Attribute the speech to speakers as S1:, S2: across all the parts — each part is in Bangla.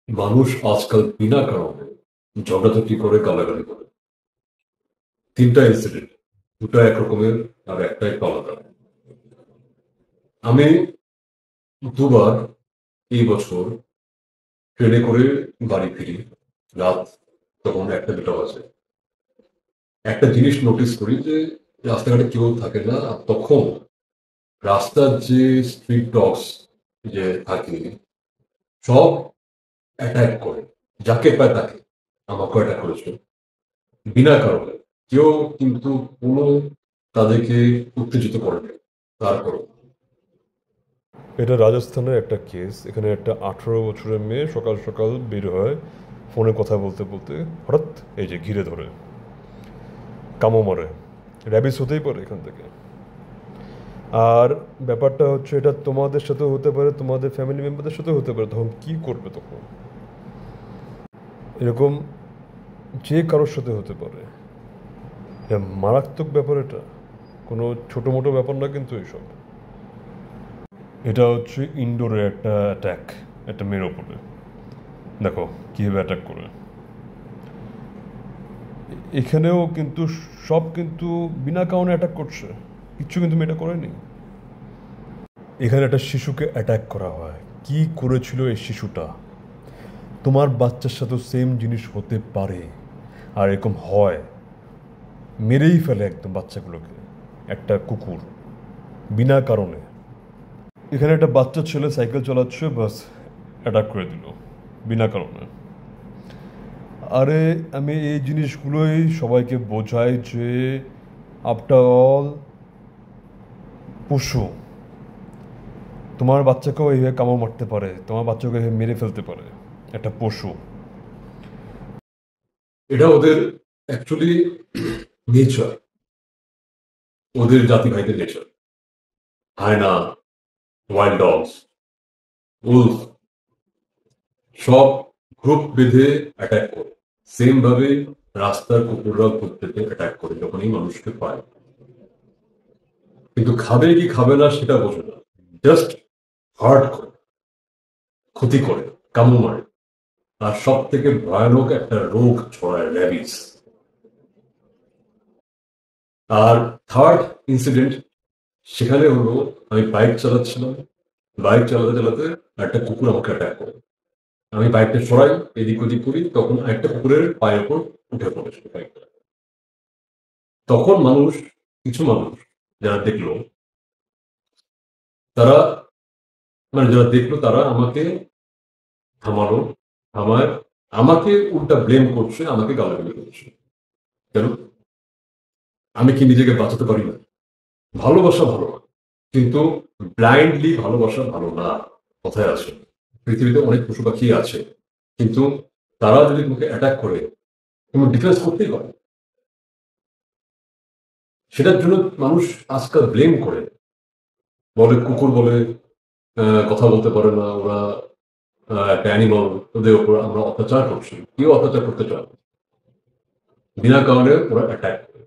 S1: মানুষ আজকাল বিনা কারণে ঝগড়াঝাটি করে, গালাগালি করে। তিনটা ইনসিডেন্ট, দুটো একরকমের আর একটা একটু আলাদা। আমি দুবার এই বছর ট্রেনে করে বাড়ি ফিরি। রাত তখন একটা দুটো বাজে। একটা জিনিস নোটিস করি যে রাস্তাঘাটে কেউ থাকে না, আর তখন রাস্তার যে স্ট্রিট ডগস যে থাকে সব অ্যাটাক করে, যাকে পায় তাকে। আমাকে অ্যাটাক করেছিল বিনা কারণে। কেউ কিন্তু কোনো তাদেরকে উত্তেজিত করে না। তারপরও
S2: এটা রাজস্থানের একটা কেস। এখানে একটা 18 বছরের মেয়ে সকাল সকাল বের হয় ফোনে কথা বলতে বলতে, হঠাৎ এই যে ঘিরে ধরে কামো মারে। র্যাবিস হতেই পারে এখান থেকে। আর ব্যাপারটা হচ্ছে, এটা তোমাদের সাথেও হতে পারে, তোমাদের ফ্যামিলি মেম্বারদের সাথেও হতে পারে। তখন কি করবে? তখন এরকম যে কারোর সাথে হতে পারে। এটা মারাত্মক ব্যাপার। এটা কোনো ছোটো মোটো ব্যাপার না কিন্তু এইসব। এটা হচ্ছে ইনডোরে একটা অ্যাটাক একটা মেয়ের ওপরে। দেখো কীভাবে অ্যাটাক করে। এখানেও কিন্তু সব কিন্তু বিনা কারণে অ্যাটাক করছে। কিচ্ছু কিন্তু মেয়েটা করেনি। এখানে একটা শিশুকে অ্যাটাক করা হয়। কি করেছিল এই শিশুটা? তোমার বাচ্চার সাথেও সেম জিনিস হতে পারে। আর এরকম হয়, মেরেই ফেলে একদম বাচ্চাগুলোকে একটা কুকুর, বিনা কারণে। এখানে একটা বাচ্চা ছেলে সাইকেল চালাচ্ছে, বাস অ্যাটাক করে দিল বিনা কারণে। আরে আমি এই জিনিসগুলোই সবাইকে বোঝাই যে আফটার অল পশু। তোমার বাচ্চাকেও এইভাবে কামড় মারতে পারে, তোমার বাচ্চাকে এইভাবে মেরে ফেলতে পারে একটা পশু।
S1: এটা ওদের অ্যাকচুয়ালি নেচার, ওদের জাতি ভাইদের নেচার। হায়না, ওয়াইল্ড ডগস, উলফ সব গ্রুপ বেঁধে অ্যাটাক করে। সেম ভাবে রাস্তার কুকুররা গ্রুপ বেঁধে অ্যাটাক করে যখনই মানুষকে পায়। কিন্তু খাবে কি খাবে না সেটা বোঝে না, জাস্ট হার্ট করে, ক্ষতি করে, কামড় মারে। আর সব থেকে ভয়ানক একটা রোগ ছড়ায়, র্যাবিস। আর থার্ড ইনসিডেন্ট সেখানে হলো, আমি বাইক চালাচ্ছিলাম। বাইক চালাতে চালাতে একটা কুকুর আমাকে অ্যাটাক করে। আমি বাইকটা সরাই, এদিক ওদিক করি, তখন একটা কুকুরের পায়ের উপর উঠে পড়েছিল বাইকটা। তখন মানুষ, কিছু মানুষ যারা দেখলো, তারা যারা দেখলো তারা আমাকে থামালো, থামায় আমাকে উল্টা ব্লেম করছে, আমাকে গালাগালি করছে। কেন? আমি কি নিজেকে বাঁচাতে পারি না? ভালোবাসা ভালো না, কিন্তু ব্লাইন্ডলি ভালোবাসা ভালো না। কথায় আছে, পৃথিবীতে অনেক পশু পাখি আছে, কিন্তু তারা যদি তোমাকে অ্যাটাক করে, তুমি ডিফেন্স করতেই পারো। সেটার জন্য মানুষ আজকাল ব্লেম করে, বলে কুকুর বলে কথা বলতে পারে না ওরা, একটা অ্যানিমাল, ওদের উপর আমরা অত্যাচার করছি। কেউ অত্যাচার করতে চায় না। বিনা কারণে ওরা অ্যাটাক করে।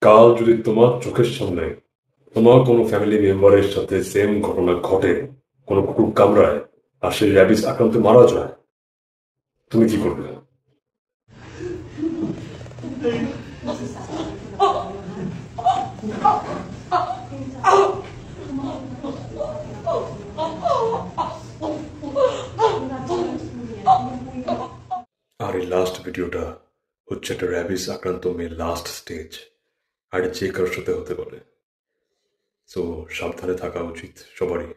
S1: কাল যদি তোমার চোখের সামনে তোমার কোনো ফ্যামিলি মেম্বারের সাথে সেম ঘটনা ঘটে, কোনো কুকুর কামড়ায় আর সে র্যাবিস আক্রান্ত মারা যায়, তুমি কি করবে? আর এই লাস্ট ভিডিওটা হচ্ছে একটা র্যাবিস আক্রান্ত মেয়ের লাস্ট স্টেজ। আর এটা যে কারোর সাথে হতে পারে। সো সাবধানে থাকা উচিত সবারই।